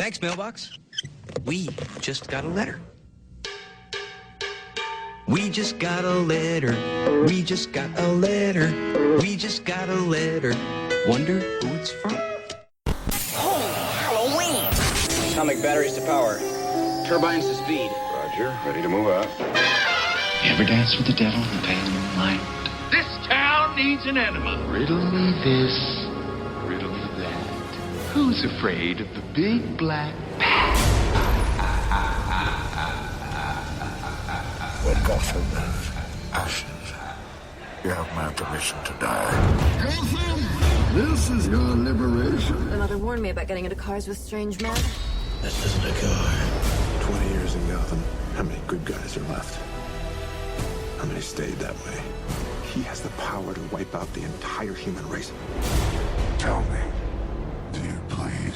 Thanks, mailbox. We just got a letter. We just got a letter. We just got a letter. We just got a letter. Wonder who it's from. Holy Halloween! Atomic batteries to power. Turbines to speed. Roger, ready to move out. You ever dance with the devil in the pale moonlight? This town needs an enema. Riddle me this, riddle me that. Who's afraid of the big black bat? When Gotham is ashes, you have my permission to die. This is your liberation. My mother warned me about getting into cars with strange men. This isn't a car. 20 years in Gotham. How many good guys are left? How many stayed that way? He has the power to wipe out the entire human race. Tell me, do you bleed?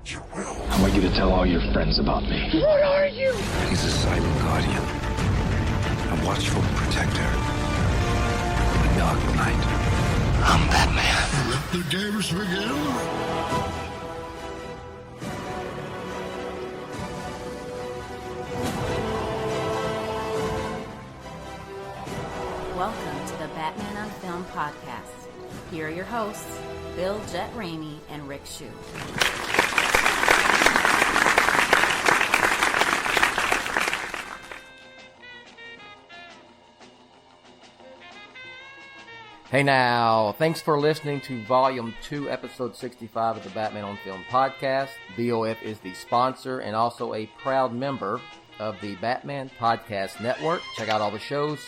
You will. I want you to tell all your friends about me. What are you? He's a silent guardian, a watchful protector. In the dark night, I'm Batman. Let the games begin. Welcome to the Batman on Film podcast. Here are your hosts, Bill Jett Ramey and Rick Shue. Hey now, thanks for listening to Volume 2, Episode 65 of the Batman on Film podcast. BOF is the sponsor and also a proud member of the Batman Podcast Network. Check out all the shows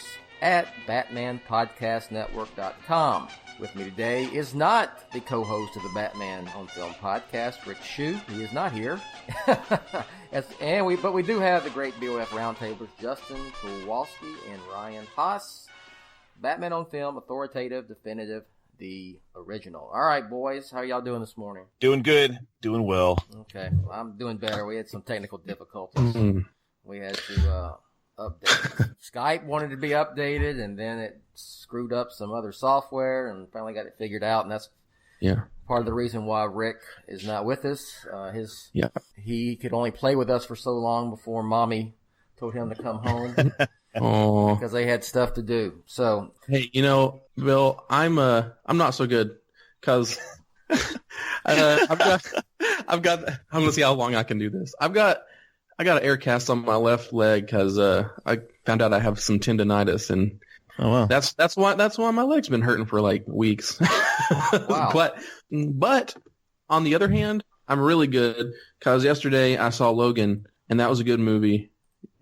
at batmanpodcastnetwork.com. With me today is not the co-host of the Batman on Film podcast, Rick Shue. He is not here. But we do have the great BOF Roundtablers, Justin Kowalski and Ryan Haas. Batman on Film, authoritative, definitive, the original. All right, boys, how are y'all doing this morning? Doing good, doing well. Okay, well, I'm doing better. We had some technical difficulties. We had to update. Skype wanted to be updated, and then it screwed up some other software, and finally got it figured out. And that's part of the reason why Rick is not with us. He could only play with us for so long before Mommy told him to come home. Oh, because they had stuff to do. So hey, Bill, I'm not so good because I'm gonna see how long I can do this. I got an air cast on my left leg because I found out I have some tendonitis, and that's why my leg's been hurting for like weeks. Wow. But on the other hand, I'm really good because yesterday I saw Logan, and that was a good movie.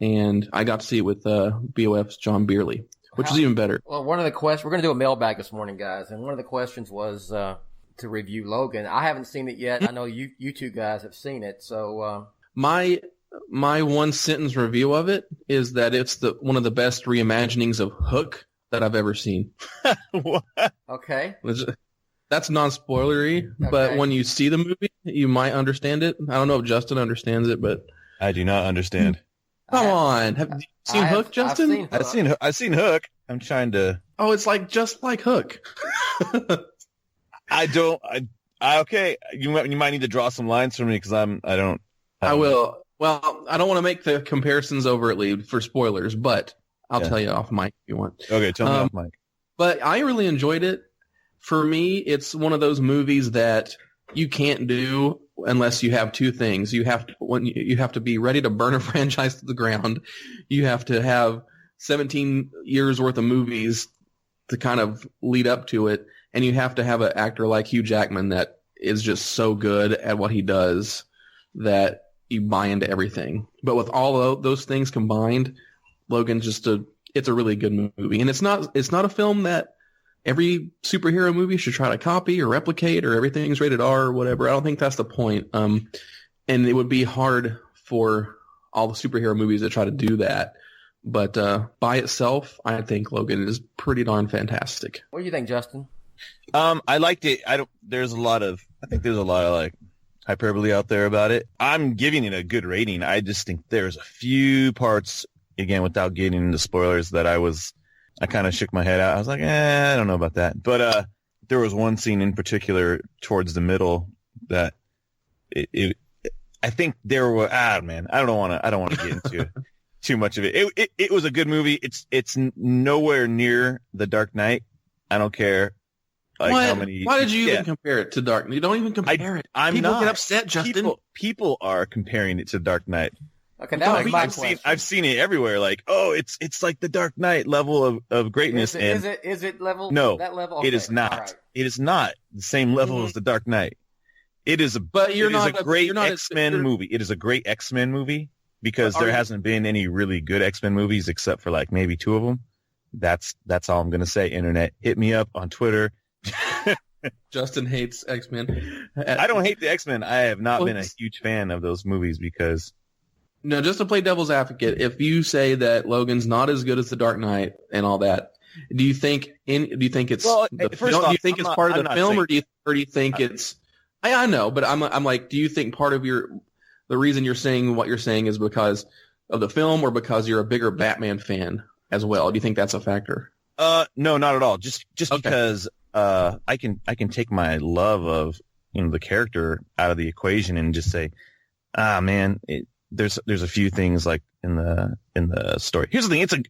And I got to see it with BOF's John Beerley, which was even better. Well, one of the questions, we're going to do a mailbag this morning, guys, and one of the questions was to review Logan. I haven't seen it yet. I know you two guys have seen it. So my one sentence review of it is that it's one of the best reimaginings of Hook that I've ever seen. What? Okay. That's non-spoilery, but when you see the movie, you might understand it. I don't know if Justin understands it, but I do not understand. Come on. Have you seen Hook, Justin? I've seen Hook. I'm trying to. Oh, it's just like Hook. I don't. Okay. You might need to draw some lines for me because I don't. I will. Well, I don't want to make the comparisons overtly for spoilers, but I'll tell you off mic if you want. Okay, tell me off mic. But I really enjoyed it. For me, it's one of those movies that you can't do unless you have two things. You have to be ready to burn a franchise to the ground. You have to have 17 years worth of movies to kind of lead up to it, and you have to have an actor like Hugh Jackman that is just so good at what he does that you buy into everything. But with all of those things combined, Logan's it's a really good movie, and it's not a film that every superhero movie should try to copy or replicate, or everything's rated R or whatever. I don't think that's the point. And it would be hard for all the superhero movies to try to do that. But by itself, I think Logan is pretty darn fantastic. What do you think, Justin? I liked it. I think there's a lot of like hyperbole out there about it. I'm giving it a good rating. I just think there's a few parts, again, without getting into spoilers, that I kind of shook my head out. I was like, I don't know about that. But there was one scene in particular towards the middle that I think there were, man, I don't want to get into too much of it. It was a good movie. It's nowhere near The Dark Knight. I don't care. How many? Why did you even compare it to Dark Knight? You don't even compare it. People get upset, Justin. People are comparing it to Dark Knight. Okay, that was my question. I've seen it everywhere. Like, it's like the Dark Knight level of greatness. Is it level? No, that level. Okay. It is not. Right. It is not the same level as the Dark Knight. It is a great X-Men movie. It is a great X-Men movie because there hasn't been any really good X-Men movies except for like maybe 2 of them. That's all I'm gonna say. Internet, hit me up on Twitter. Justin hates X-Men. I don't hate the X-Men. I have not been a huge fan of those movies because. No, just to play devil's advocate, if you say that Logan's not as good as The Dark Knight and all that, do you think it's part of the film, or do you think it's? I know, but I'm like, do you think part of the reason you're saying what you're saying is because of the film, or because you're a bigger Batman fan as well? Do you think that's a factor? No, not at all. Just because I can take my love of the character out of the equation and just say, man, there's a few things like in the story. Here's the thing.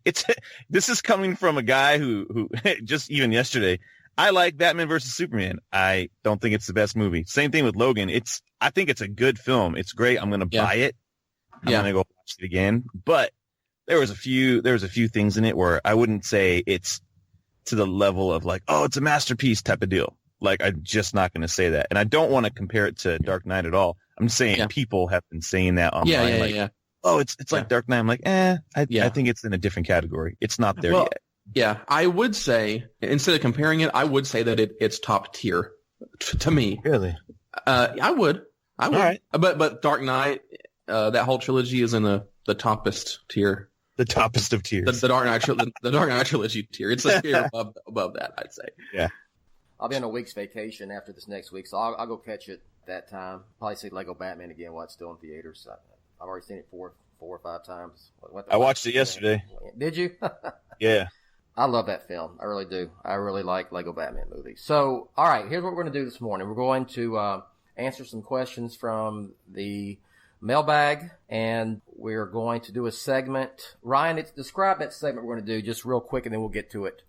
This is coming from a guy who just even yesterday, I like Batman versus Superman. I don't think it's the best movie. Same thing with Logan. I think it's a good film. It's great. I'm going to buy it. I'm going to go watch it again. But there was a few things in it where I wouldn't say it's to the level of like, oh, it's a masterpiece type of deal. Like, I'm just not going to say that. And I don't want to compare it to Dark Knight at all. I'm saying people have been saying that online. Oh, it's like Dark Knight. I'm like, I think it's in a different category. It's not there yet. Yeah, I would say, instead of comparing it, I would say that it's top tier to me. Really? I would. All right. But Dark Knight, that whole trilogy is in the toppest tier. The toppest of tiers. The Dark Knight trilogy tier. It's a tier above that, I'd say. Yeah. I'll be on a week's vacation after this next week, so I'll go catch it that time. Probably see Lego Batman again while it's still in theaters. I've already seen it four or five times. I watched it yesterday. Did you? Yeah. I love that film. I really do. I really like Lego Batman movies. So, all right, here's what we're going to do this morning. We're going to answer some questions from the mailbag, and we're going to do a segment. Ryan, describe that segment we're going to do just real quick, and then we'll get to it.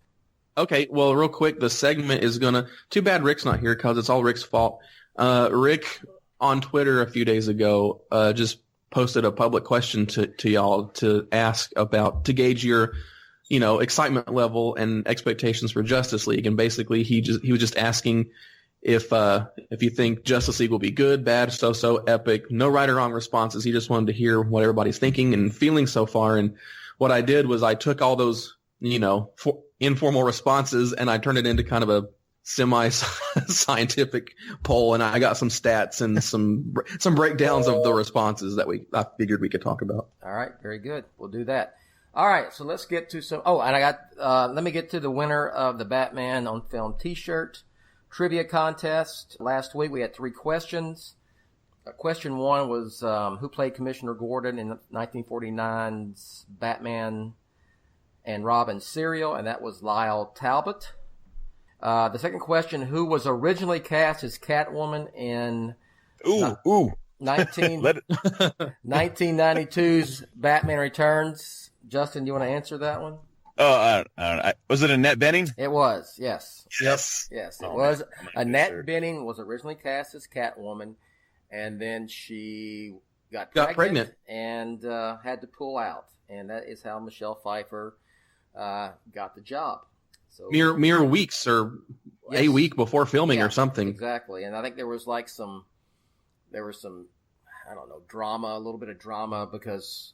Okay, well, real quick, the segment is going to... Too bad Rick's not here because it's all Rick's fault. Rick, on Twitter a few days ago, just posted a public question to y'all to ask about, to gauge your... excitement level and expectations for Justice League. And basically he was just asking if you think Justice League will be good, bad, so epic. No right or wrong responses. He just wanted to hear what everybody's thinking and feeling so far. And what I did was I took all those, informal responses and I turned it into kind of a semi-scientific poll, and I got some stats and some breakdowns of the responses that I figured we could talk about. All right. Very good. We'll do that. All right, so let's get to some. Oh, and I got. Let me get to the winner of the Batman on Film T-shirt trivia contest. Last week we had 3 questions. Question 1 was who played Commissioner Gordon in 1949's Batman and Robin serial, and that was Lyle Talbot. The second question: who was originally cast as Catwoman in 1992's Batman Returns? Justin, you want to answer that one? I don't know. Was it Annette Bening? It was, yes. Yes. Yes, it was. Annette Bening was originally cast as Catwoman, and then she got pregnant and had to pull out. And that is how Michelle Pfeiffer got the job. So mere weeks or a week before filming or something. Exactly. And I think there was some, I don't know, drama, a little bit of drama because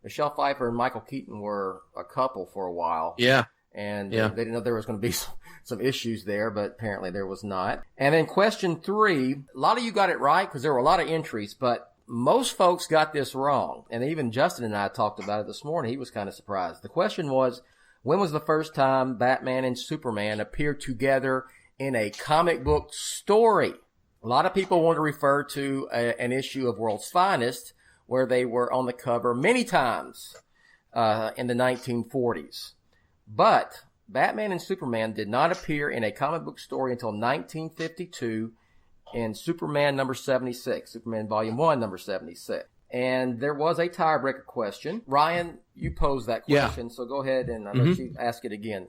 Michelle Pfeiffer and Michael Keaton were a couple for a while. Yeah. And they didn't know there was going to be some issues there, but apparently there was not. And then question 3, a lot of you got it right because there were a lot of entries, but most folks got this wrong. And even Justin and I talked about it this morning. He was kind of surprised. The question was, when was the first time Batman and Superman appeared together in a comic book story? A lot of people want to refer to an issue of World's Finest where they were on the cover many times in the 1940s. But Batman and Superman did not appear in a comic book story until 1952 in Superman number 76, Superman Volume 1, number 76. And there was a tiebreaker question. Ryan, you posed that question, so go ahead and I'll let you ask it again.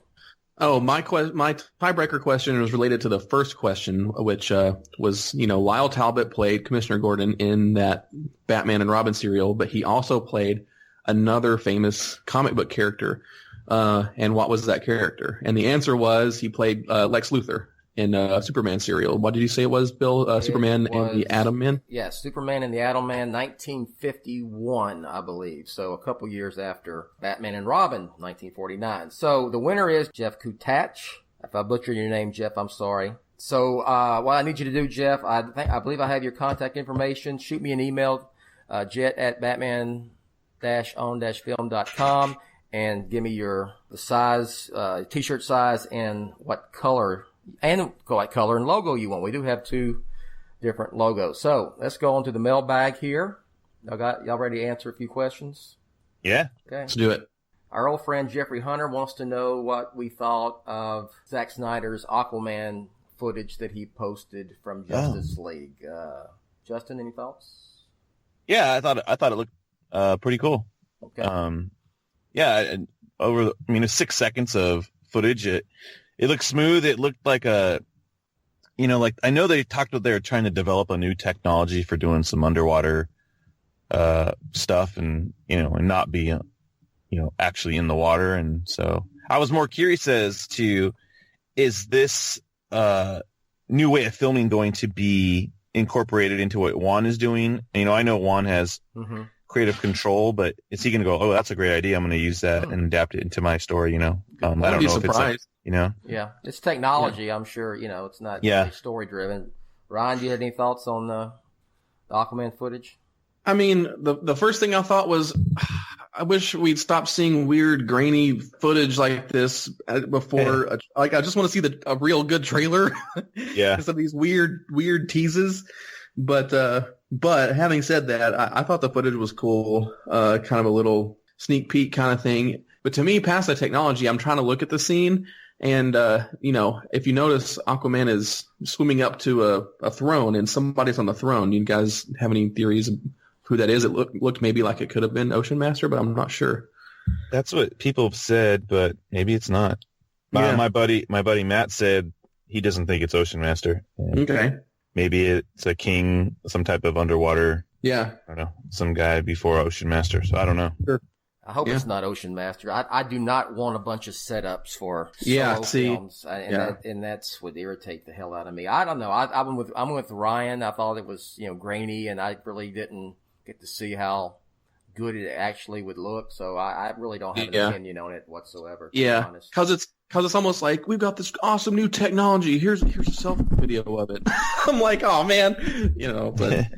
Oh, my tiebreaker question was related to the first question, which was, Lyle Talbot played Commissioner Gordon in that Batman and Robin serial, but he also played another famous comic book character. And what was that character? And the answer was he played Lex Luthor in Superman serial. What did you say it was, Bill? Superman and the Atom Man? Yes, Superman and the Atom Man, 1951, I believe. So a couple years after Batman and Robin, 1949. So the winner is Jeff Kutach. If I butcher your name, Jeff, I'm sorry. So what I need you to do, Jeff, I believe I have your contact information. Shoot me an email, Jett at batman-on-film.com, and give me the size, t-shirt size, and what color and logo you want. We do have 2 different logos. So let's go on to the mailbag here. Y'all ready to answer a few questions? Yeah. Okay. Let's do it. Our old friend Jeffrey Hunter wants to know what we thought of Zack Snyder's Aquaman footage that he posted from Justice League. Justin, any thoughts? Yeah, I thought it looked pretty cool. Okay. It's 6 seconds of footage. It looked smooth. It looked like I know they were trying to develop a new technology for doing some underwater stuff and not be actually in the water. And so I was more curious as to, is this new way of filming going to be incorporated into what Juan is doing? I know Juan has creative control, but is he going to go, oh, that's a great idea, I'm going to use that and adapt it into my story? I don't know if it's Yeah, it's technology. I'm sure it's not really story driven. Ryan, do you have any thoughts on the Aquaman footage? I mean, the first thing I thought was, I wish we'd stop seeing weird, grainy footage like this before. I just want to see a real good trailer. Yeah. Instead of these weird teases. But having said that, I thought the footage was cool. Kind of a little sneak peek kind of thing. But to me, past the technology, I'm trying to look at the scene. And, if you notice, Aquaman is swimming up to a throne and somebody's on the throne. You guys have any theories of who that is? It looked maybe like it could have been Ocean Master, but I'm not sure. That's what people have said, but maybe it's not. Yeah. My buddy Matt said he doesn't think it's Ocean Master. Okay. Maybe it's a king, some type of underwater. Yeah. I don't know, some guy before Ocean Master. So I don't know. Sure. I hope it's not Ocean Master. I do not want a bunch of setups for solo films, and that's what irritate the hell out of me. I don't know. I'm with Ryan. I thought it was grainy, and I really didn't get to see how good it actually would look. So I really don't have an opinion on it whatsoever. Yeah, because it's almost like we've got this awesome new technology. Here's a selfie video of it. I'm like, oh man,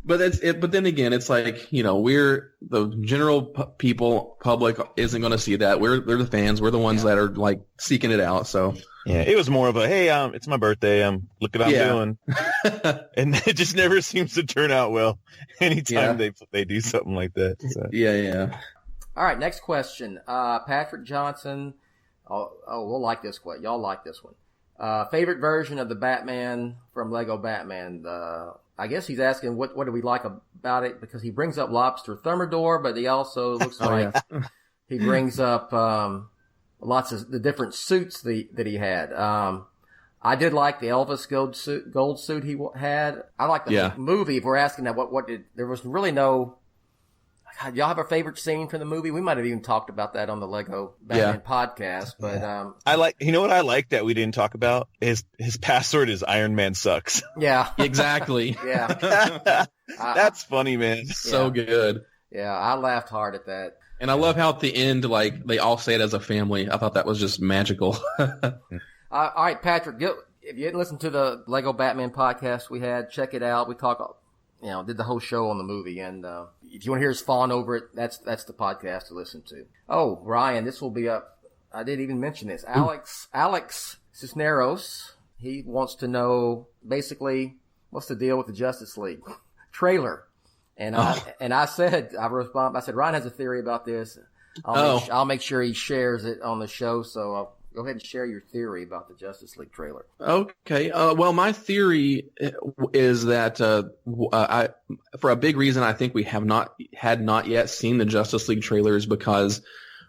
but then again, it's like we're the general public isn't going to see that. They're the fans. We're the ones that are like seeking it out. So yeah, it was more of a hey, it's my birthday. Look what I'm doing, and it just never seems to turn out well. Anytime they do something like that. So. Yeah. All right, next question. Patrick Johnson. Oh, we'll like this one. Y'all like this one. Favorite version of the Batman from Lego Batman. I guess he's asking what do we like about it, because he brings up Lobster Thermidor, but he also looks like he brings up lots of the different suits that he had. I did like the Elvis gold suit he had. I like the movie. If we're asking that, there was really no. Y'all have a favorite scene from the movie? We might have even talked about that on the Lego Batman podcast, but I like. You know what I like that we didn't talk about? His password is Iron Man sucks. Yeah, exactly. Yeah, that's funny, man. So good. Yeah, I laughed hard at that. And I love how at the end, like they all say it as a family. I thought that was just magical. All right, Patrick. If you didn't listen to the Lego Batman podcast we had, check it out. We did the whole show on the movie, and if you want to hear us fawn over it, that's the podcast to listen to. Oh, Ryan, this will be up. I didn't even mention this. Alex Cisneros, he wants to know basically what's the deal with the Justice League trailer, and I said Ryan has a theory about this. I'll make sure he shares it on the show. So go ahead and share your theory about the Justice League trailer. Okay. Well, my theory is that for a big reason, I think we had not yet seen the Justice League trailers because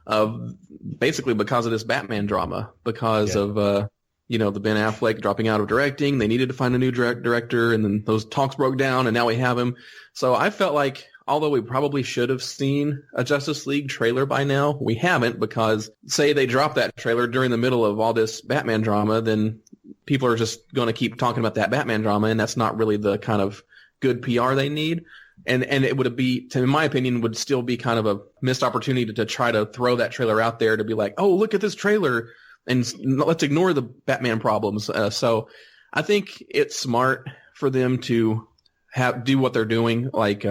of this Batman drama, because of the Ben Affleck dropping out of directing. They needed to find a new director, and then those talks broke down, and now we have him. So I felt like, although we probably should have seen a Justice League trailer by now, we haven't, because say they drop that trailer during the middle of all this Batman drama, then people are just going to keep talking about that Batman drama, and that's not really the kind of good PR they need. And it would be, in my opinion, would still be kind of a missed opportunity to try to throw that trailer out there to be like, oh, look at this trailer, and let's ignore the Batman problems. So I think it's smart for them to do what they're doing. Like,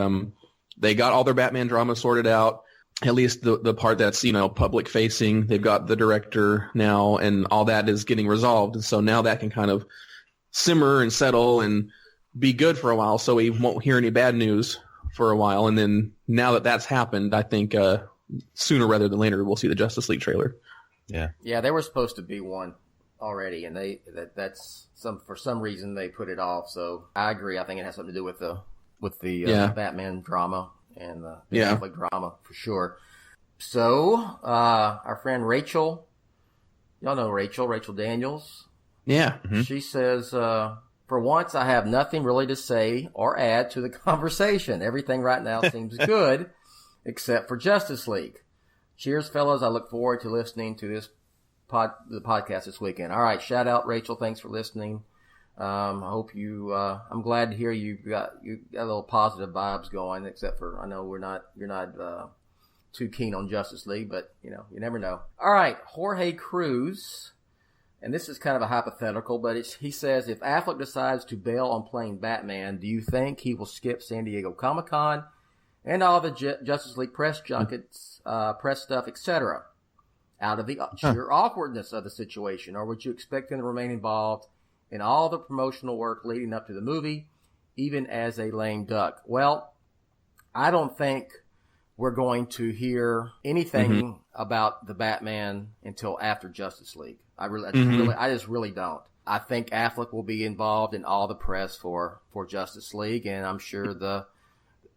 they got all their Batman drama sorted out, at least the part that's, public facing. They've got the director now, and all that is getting resolved. And so now that can kind of simmer and settle and be good for a while, so we won't hear any bad news for a while. And then now that that's happened, I think sooner rather than later we'll see the Justice League trailer. Yeah, there was supposed to be one already, and for some reason they put it off. So I agree. I think it has something to do with the Batman drama and the Affleck drama for sure. So our friend Rachel, y'all know Rachel Daniels. Yeah. Mm-hmm. She says, for once, I have nothing really to say or add to the conversation. Everything right now seems good, except for Justice League. Cheers, fellas. I look forward to listening to the podcast this weekend. All right. Shout out, Rachel. Thanks for listening. I hope I'm glad to hear you got a little positive vibes going, except for, I know you're not too keen on Justice League, but you never know. All right. Jorge Cruz. And this is kind of a hypothetical, but he says, if Affleck decides to bail on playing Batman, do you think he will skip San Diego Comic-Con and all the Justice League press junkets, press stuff, etc., out of the sheer awkwardness of the situation? Or would you expect him to remain involved in all the promotional work leading up to the movie, even as a lame duck? Well, I don't think we're going to hear anything about the Batman until after Justice League. I just really don't. I think Affleck will be involved in all the press for Justice League, and I'm sure the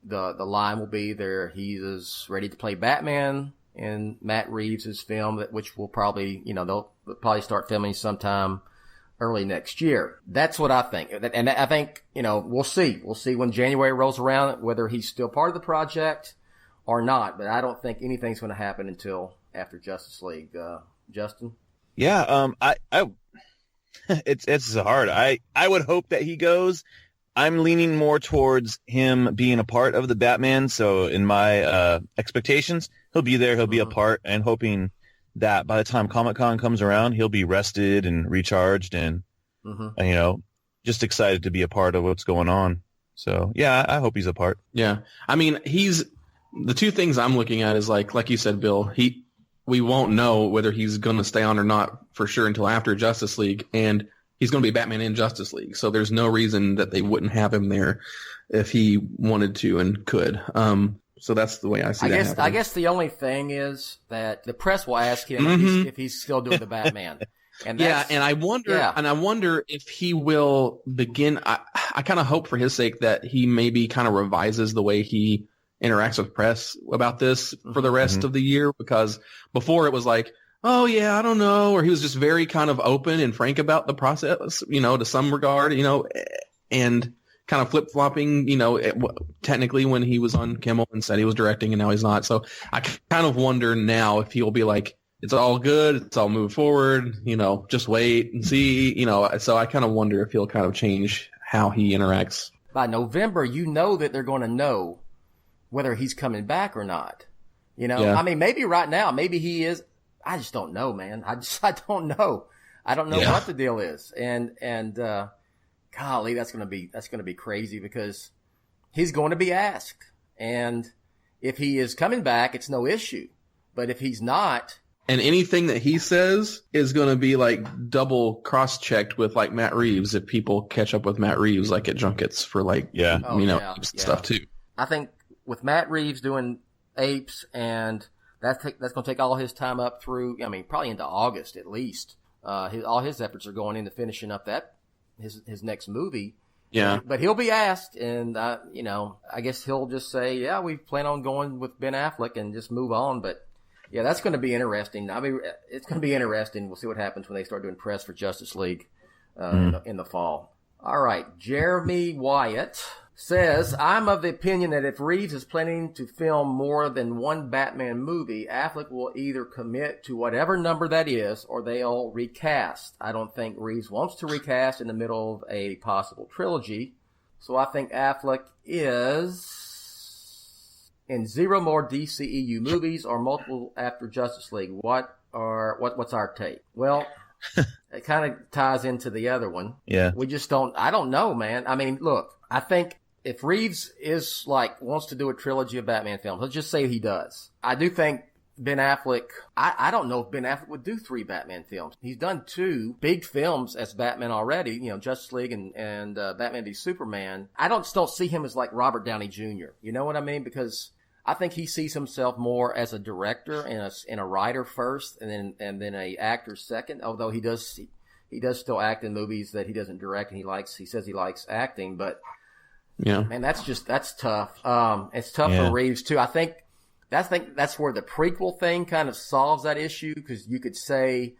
line will be there. He is ready to play Batman in Matt Reeves' film, which will probably, they'll probably start filming sometime early next year. That's what I think. And I think, we'll see. We'll see when January rolls around whether he's still part of the project or not. But I don't think anything's going to happen until after Justice League. Justin? Yeah, it's hard. I would hope that he goes. I'm leaning more towards him being a part of the Batman. So in my expectations, he'll be there. He'll be a part, and hoping that by the time Comic-Con comes around, he'll be rested and recharged and, just excited to be a part of what's going on. So yeah, I hope he's a part. Yeah. I mean, the two things I'm looking at is like you said, Bill, we won't know whether he's going to stay on or not for sure until after Justice League, and he's going to be Batman in Justice League. So there's no reason that they wouldn't have him there if he wanted to and could. So that's the way I see that happening. I guess the only thing is that the press will ask him if he's still doing the Batman. And I wonder if he will begin. I kind of hope for his sake that he maybe kind of revises the way he interacts with press about this for the rest of the year, because before it was like, oh yeah, I don't know, or he was just very kind of open and frank about the process, to some regard, and kind of flip-flopping, technically when he was on Kimmel and said he was directing and now he's not. So I kind of wonder now if he'll be like, it's all good, it's all move forward, just wait and see, so I kind of wonder if he'll kind of change how he interacts. By November, that they're going to know whether he's coming back or not. I mean, maybe right now, maybe he is. I just don't know, man. I don't know. I don't know what the deal is. And golly, that's going to be crazy, because he's going to be asked. And if he is coming back, it's no issue. But if he's not. And anything that he says is going to be like double cross-checked with like Matt Reeves, if people catch up with Matt Reeves like at junkets for stuff too. I think with Matt Reeves doing Apes and That's going to take all his time up through, probably into August at least. All his efforts are going into finishing up his next movie. Yeah. But he'll be asked, and, I guess he'll just say, yeah, we plan on going with Ben Affleck and just move on. But, yeah, that's going to be interesting. It's going to be interesting. We'll see what happens when they start doing press for Justice League in the fall. All right. Jeremy Wyatt says, I'm of the opinion that if Reeves is planning to film more than one Batman movie, Affleck will either commit to whatever number that is or they'll recast. I don't think Reeves wants to recast in the middle of a possible trilogy. So I think Affleck is in 0 more DCEU movies or multiple after Justice League. What's our take? Well, it kind of ties into the other one. Yeah. I don't know, man. Look, I think if Reeves wants to do a trilogy of Batman films, let's just say he does. I do think Ben Affleck, I don't know if Ben Affleck would do 3 Batman films. He's done 2 big films as Batman already, Justice League and Batman v Superman. I don't see him as like Robert Downey Jr. You know what I mean? Because I think he sees himself more as a director and a writer first, and then a actor second. Although he does still act in movies that he doesn't direct, and he says he likes acting, but yeah, man, that's tough. It's tough for Reeves too. I think that's where the prequel thing kind of solves that issue, because you could say,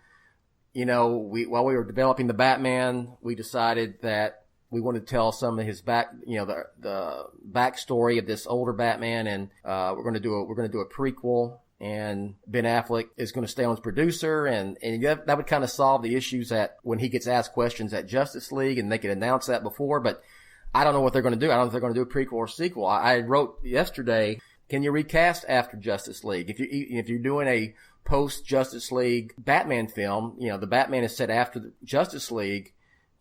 while we were developing the Batman, we decided that we wanted to tell some of his the backstory of this older Batman, and we're going to do a prequel, and Ben Affleck is going to stay on as producer, and that would kind of solve the issues that when he gets asked questions at Justice League, and they could announce that before, but I don't know what they're going to do. I don't know if they're going to do a prequel or sequel. I wrote yesterday, can you recast after Justice League? If you're doing a post Justice League Batman film, the Batman is set after the Justice League,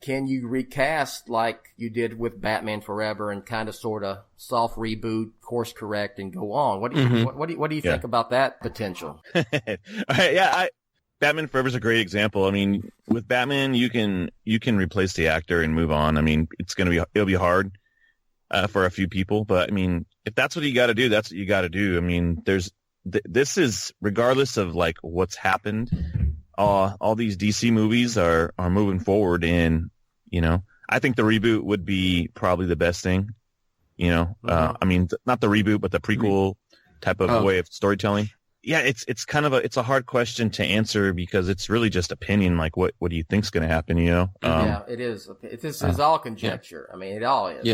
can you recast like you did with Batman Forever and kind of sort of soft reboot, course correct, and go on? What do you think about that potential? Batman Forever is a great example. With Batman, you can replace the actor and move on. It'll be hard for a few people, but if that's what you got to do, that's what you got to do. This is regardless of like what's happened. All these DC movies are moving forward, and I think the reboot would be probably the best thing. Not the reboot, but the prequel type of way of storytelling. Yeah, it's kind of a hard question to answer, because it's really just opinion. Like, what do you think's going to happen? Yeah, it is. This is all conjecture. It all is.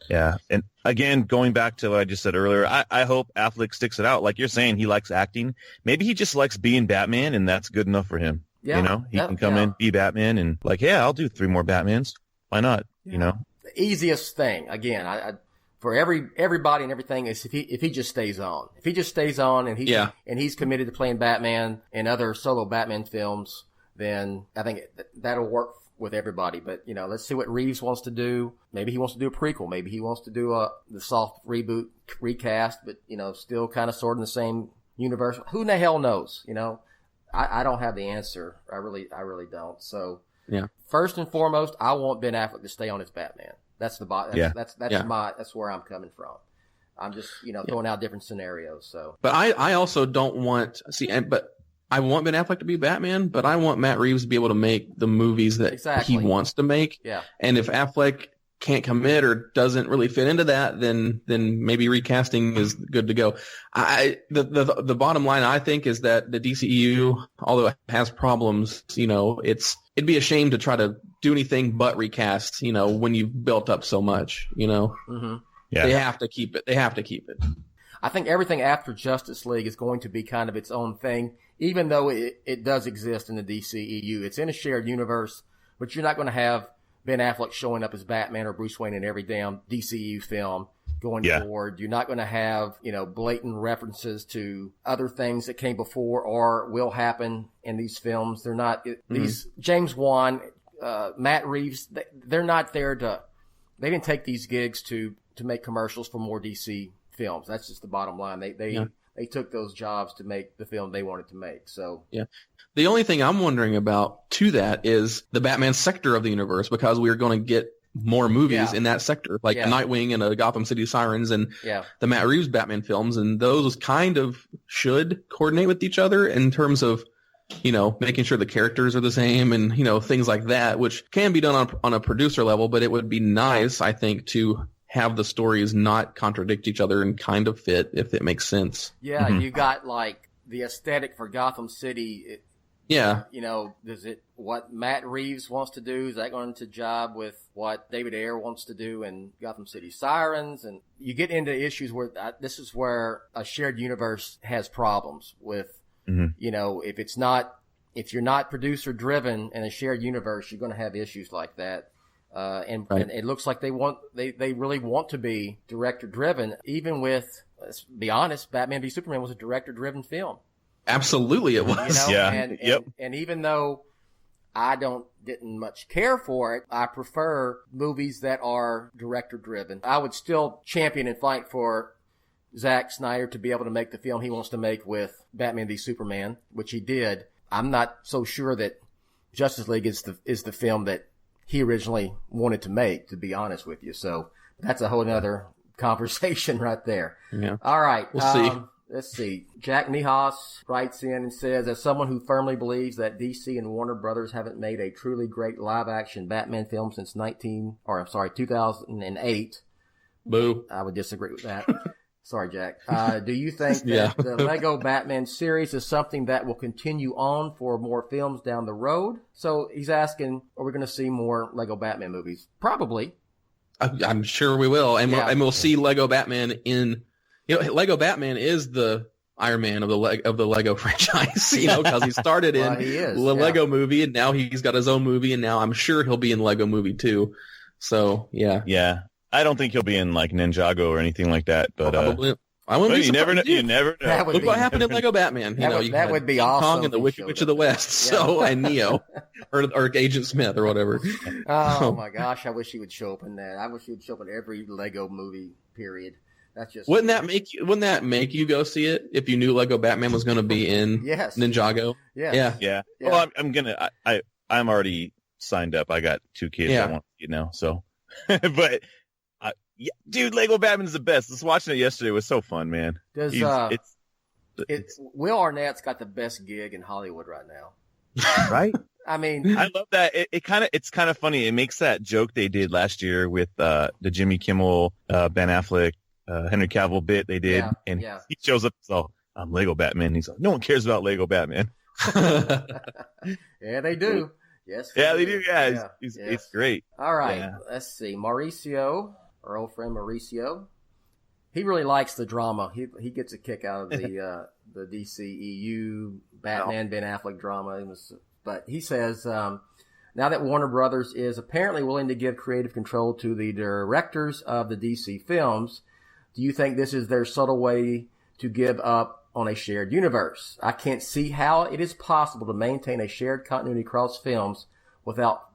Yeah. And again, going back to what I just said earlier, I hope Affleck sticks it out. Like you're saying, he likes acting. Maybe he just likes being Batman, and that's good enough for him. Yeah. He can come in, be Batman, and I'll do 3 more Batmans. Why not? The easiest thing, again, for everybody and everything, is if he just stays on. If he just stays on and he's committed to playing Batman and other solo Batman films, then I think that'll work with everybody. But let's see what Reeves wants to do. Maybe he wants to do a prequel. Maybe he wants to do the soft reboot recast, but still kind of sort of in the same universe. Who the hell knows? I don't have the answer. I really don't. So first and foremost, I want Ben Affleck to stay on as Batman. That's that's where I'm coming from. I'm just throwing out different scenarios. So, but I also don't want I want Ben Affleck to be Batman, but I want Matt Reeves to be able to make the movies that he wants to make. Yeah. And if Affleck can't commit or doesn't really fit into that, then maybe recasting is good to go. The bottom line, I think, is that the DCEU, although it has problems, it'd be a shame to try to do anything but recast, when you've built up so much, Mm-hmm. Yeah. They have to keep it. I think everything after Justice League is going to be kind of its own thing, even though it does exist in the DCEU. It's in a shared universe, but you're not going to have Ben Affleck showing up as Batman or Bruce Wayne in every damn DCEU film going forward. You're not going to have, blatant references to other things that came before or will happen in these films. They're not, these James Wan, Matt Reeves, they're not there they didn't take these gigs to make commercials for more DC films. That's just the bottom line. They took those jobs to make the film they wanted to make. So the only thing I'm wondering about to that is the Batman sector of the universe, because we're going to get more movies in that sector, like a Nightwing and a Gotham City Sirens and the Matt Reeves Batman films, and those kind of should coordinate with each other in terms of, you know, making sure the characters are the same and, you know, things like that, which can be done on a producer level, but it would be nice, I think, to have the stories not contradict each other and kind of fit, if it makes sense. Yeah, you got like the aesthetic for Gotham City. You know, is it what Matt Reeves wants to do? Is that going to jibe with what David Ayer wants to do in Gotham City Sirens? And you get into issues where this is where a shared universe has problems with, you know, if you're not producer driven in a shared universe, you're going to have issues like that. And it looks like they really want to be director driven, even with, let's be honest, Batman v Superman was a director driven film. Absolutely it was. You know? And even though I didn't much care for it, I prefer movies that are director driven. I would still champion and fight for Zack Snyder to be able to make the film he wants to make with Batman v Superman, which he did. I'm not so sure that Justice League is the film that he originally wanted to make, to be honest with you. So that's a whole other conversation right there. Yeah. All right. We'll see. Let's see. Jack Nihas writes in and says, as someone who firmly believes that DC and Warner Brothers haven't made a truly great live-action Batman film since 2008. Boo. I would disagree with that. Sorry, Jack. Do you think that the Lego Batman series is something that will continue on for more films down the road? So he's asking, are we going to see more Lego Batman movies? Probably. I'm sure we will. And we'll see Lego Batman in... You know, Lego Batman is the Iron Man of the Lego franchise, you know, because he started in the Lego movie, and now he's got his own movie, and now I'm sure he'll be in Lego movie too. So, yeah. Yeah. I don't think he'll be in, like, Ninjago or anything like that, but... Probably. I wouldn't be you never know. You never know. Look what happened in Lego Batman. That would be King awesome. Kong and the Wicked Witch of the West, and Neo, or Agent Smith, or whatever. Oh, my gosh, I wish he would show up in that. I wish he would show up in every Lego movie, period. That's just wouldn't that make you go see it if you knew Lego Batman was going to be in Ninjago? Yeah. Well, I'm already signed up. I got 2 kids I want to see it now. So, but dude, Lego Batman's the best. Just watching it yesterday was so fun, man. Will Arnett's got the best gig in Hollywood right now, right? I mean, I love that. It's kind of funny. It makes that joke they did last year with the Jimmy Kimmel, Ben Affleck, Henry Cavill bit they did, and he shows up. So I'm Lego Batman. He's like, no one cares about Lego Batman. Yeah, they do. Yes. Yeah, they do. Yeah, it's great. All right, let's see. Mauricio, our old friend Mauricio, he really likes the drama. He gets a kick out of the DCEU Batman Ben Affleck drama. But he says, now that Warner Brothers is apparently willing to give creative control to the directors of the DC films, do you think this is their subtle way to give up on a shared universe? I can't see how it is possible to maintain a shared continuity across films without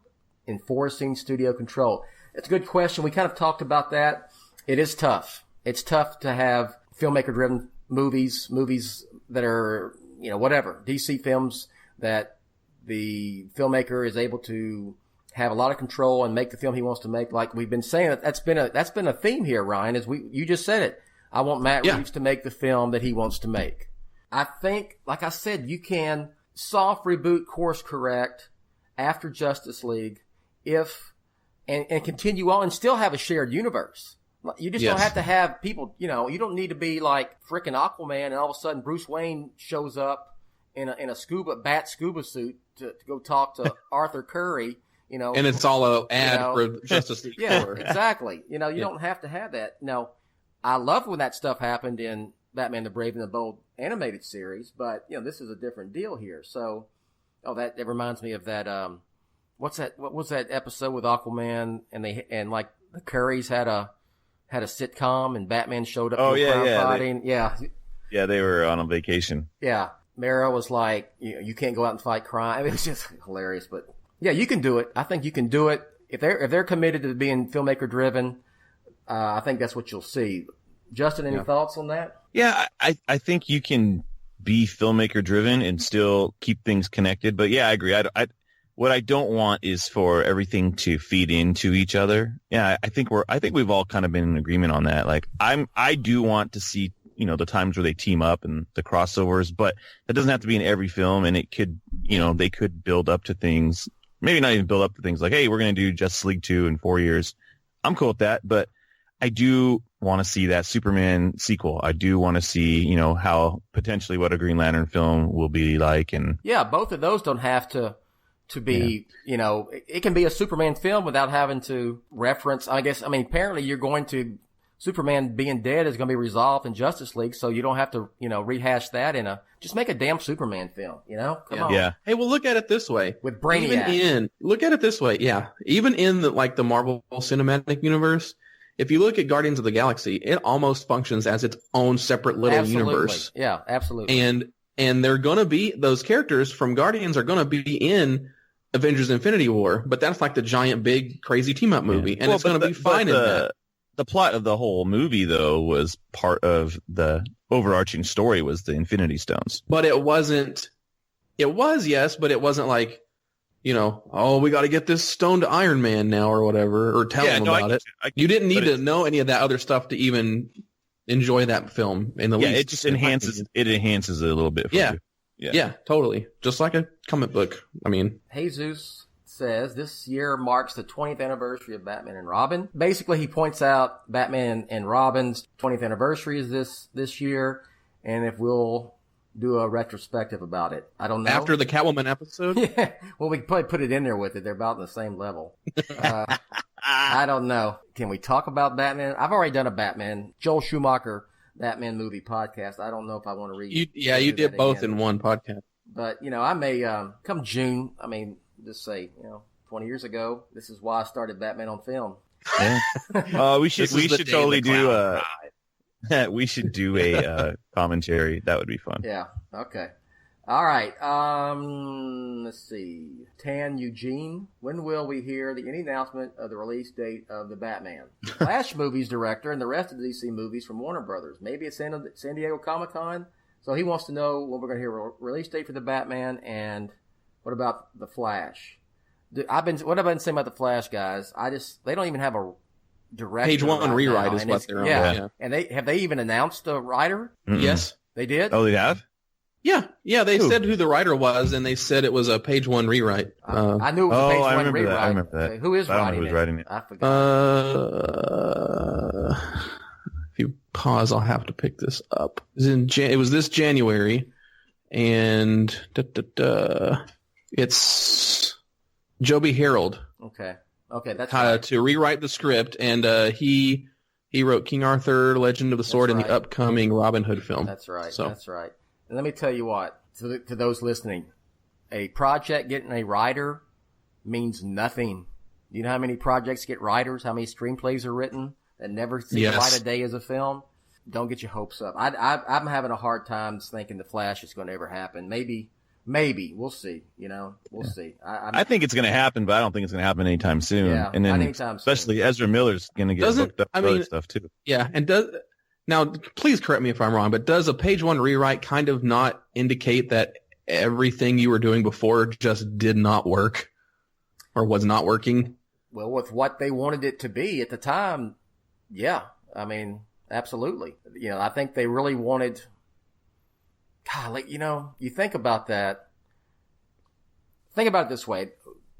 enforcing studio control. It's a good question. We kind of talked about that. It is tough. It's tough to have filmmaker-driven movies that are, you know, whatever, DC films that the filmmaker is able to have a lot of control and make the film he wants to make. Like we've been saying, that's been a theme here, Ryan, you just said it. I want Matt Reeves to make the film that he wants to make. I think, like I said, you can soft reboot, course correct after Justice League and continue on and still have a shared universe. You just don't have to have people, you know, you don't need to be like frickin' Aquaman and all of a sudden Bruce Wayne shows up in a scuba suit to go talk to Arthur Curry. You know, and it's all an ad for Justice League. Yeah, exactly. You know, you don't have to have that. Now, I loved when that stuff happened in Batman the Brave and the Bold animated series, but, you know, this is a different deal here. So, that reminds me of that, what was that episode with Aquaman and like the Currys had a sitcom and Batman showed up for crime fighting. Yeah, they were on a vacation. Yeah. Mara was like, you can't go out and fight crime. I mean, it was just hilarious, but yeah, you can do it. I think you can do it. If they're committed to being filmmaker driven, I think that's what you'll see. Justin, any thoughts on that? Yeah, I think you can be filmmaker driven and still keep things connected. But yeah, I agree. What I don't want is for everything to feed into each other. Yeah, I think we've all kind of been in agreement on that. Like I do want to see, the times where they team up and the crossovers, but that doesn't have to be in every film. And it could, they could build up to things, maybe not even build up to things like, hey, we're going to do Justice League 2 in 4 years. I'm cool with that, but I do want to see that Superman sequel. I do want to see, how potentially what a Green Lantern film will be like. And yeah, both of those don't have to be, it can be a Superman film without having to reference, apparently Superman being dead is going to be resolved in Justice League, so you don't have to, rehash that just make a damn Superman film, Come on. Yeah. Hey, well, look at it this way. With Brainiac. Look at it this way, yeah. Even in the Marvel Cinematic Universe, if you look at Guardians of the Galaxy, it almost functions as its own separate little universe. Yeah, absolutely. And they're going to be, those characters from Guardians are going to be in Avengers Infinity War, but that's like the giant, big, crazy team-up movie, and it's going to be fine in that. The plot of the whole movie, though, was part of the overarching story was the Infinity Stones. But it wasn't, yes, but it wasn't like, we got to get this stone to Iron Man now or whatever, or tell him about it. You didn't need to know any of that other stuff to even enjoy that film in the least. Yeah, it just enhances it a little bit for you. Yeah, totally. Just like a comic book. Jesus says this year marks the 20th anniversary of Batman and Robin. Basically, he points out Batman and Robin's 20th anniversary is this year, and if we'll do a retrospective about it. I don't know. After the Catwoman episode? Yeah. Well, we can probably put it in there with it. They're about on the same level. I don't know. Can we talk about Batman? I've already done a Joel Schumacher Batman movie podcast. I don't know if I want to read. You did both in one podcast. But, I may, come June, just say, 20 years ago, this is why I started Batman on film. Yeah. We should totally do we should do a commentary. That would be fun. Yeah. Okay. All right. Let's see. Tan Eugene. When will we hear any announcement of the release date of the Batman? Flash movies director and the rest of the DC movies from Warner Brothers. Maybe at San Diego Comic-Con. So he wants to know when we're going to hear a release date for the Batman, and what about the Flash? What I've been saying about the Flash, guys? they don't even have a director. Page one rewrite is what they're on. Yeah. And have they even announced a writer? Mm-mm. Yes, they did. Oh, they have. Yeah. They said who the writer was, and they said it was a page one rewrite. I knew it was a page one rewrite. I remember that. Okay, who is writing it? I forgot. If you pause, I'll have to pick this up. It was this January, and it's Joby Harold. Okay, that's right. To rewrite the script, and he wrote King Arthur, Legend of the Sword, and the upcoming Robin Hood film. That's right. That's right. And let me tell you what, to those listening, a project getting a writer means nothing. Do you know how many projects get writers? How many screenplays are written that never see the light of day as a film? Don't get your hopes up. I'm having a hard time thinking the Flash is going to ever happen. Maybe we'll see. We'll see. I think it's going to happen, but I don't think it's going to happen anytime soon. Yeah, and then anytime especially soon. Ezra Miller's going to get booked up for other stuff too. Yeah, and now please correct me if I'm wrong, but does a page one rewrite kind of not indicate that everything you were doing before just did not work or was not working? Well, with what they wanted it to be at the time, yeah. Absolutely. I think they really wanted, you think about that. Think about it this way.